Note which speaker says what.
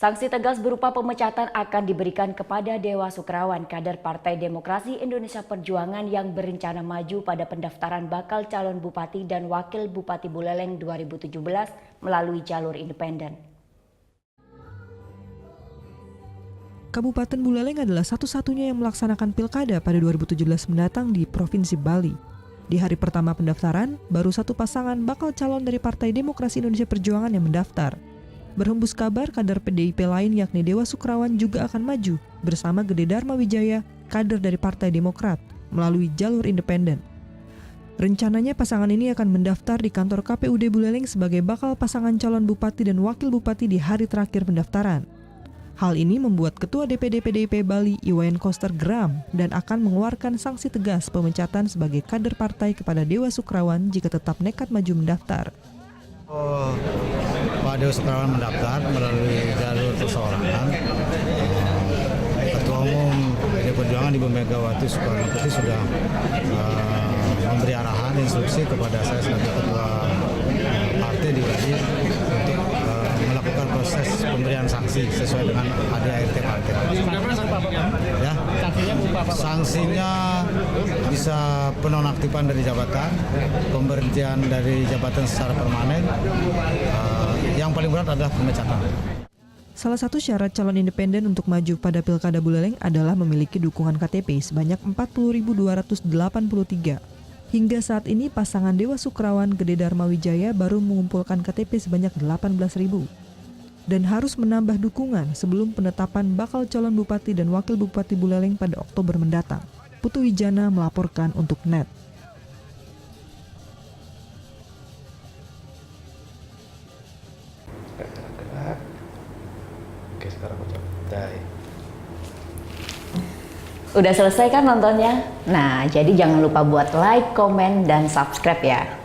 Speaker 1: Sanksi tegas berupa pemecatan akan diberikan kepada Dewa Sukrawan, kader Partai Demokrasi Indonesia Perjuangan yang berencana maju pada pendaftaran bakal calon Bupati dan Wakil Bupati Buleleng 2017 melalui jalur independen.
Speaker 2: Kabupaten Buleleng adalah satu-satunya yang melaksanakan pilkada pada 2017 mendatang di Provinsi Bali. Di hari pertama pendaftaran, baru satu pasangan bakal calon dari Partai Demokrasi Indonesia Perjuangan yang mendaftar. Berhembus kabar kader PDIP lain yakni Dewa Sukrawan juga akan maju bersama Gede Dharma Wijaya, kader dari Partai Demokrat, melalui jalur independen. Rencananya pasangan ini akan mendaftar di kantor KPUD Buleleng sebagai bakal pasangan calon bupati dan wakil bupati di hari terakhir pendaftaran. Hal ini membuat Ketua DPD PDIP Bali Iwayan Koster geram dan akan mengeluarkan sanksi tegas pemecatan sebagai kader partai kepada Dewa Sukrawan jika tetap nekat maju mendaftar.
Speaker 3: Pak Dewa Sukrawan mendaftar melalui jalur perseorangan. Ketua Umum PDI Perjuangan Ibu Megawati Soekarno Putri sudah memberi arahan instruksi kepada saya sebagai ketua partai di Bali untuk melakukan proses pemberian sanksi sesuai dengan ADART partai. Ya, sanksinya bisa penonaktifan dari jabatan, pemberhentian dari jabatan secara permanen. Yang paling berat adalah pemecatan.
Speaker 2: Salah satu syarat calon independen untuk maju pada Pilkada Buleleng adalah memiliki dukungan KTP sebanyak 40.283. Hingga saat ini pasangan Dewa Sukrawan Gede Dharma Wijaya baru mengumpulkan KTP sebanyak 18.000 dan harus menambah dukungan sebelum penetapan bakal calon bupati dan wakil bupati Buleleng pada Oktober mendatang. Putu Wijana melaporkan untuk NET.
Speaker 3: Oke, sekarang aku coba.
Speaker 1: Udah selesai kan nontonnya? Nah, jadi jangan lupa buat like, komen, dan subscribe ya.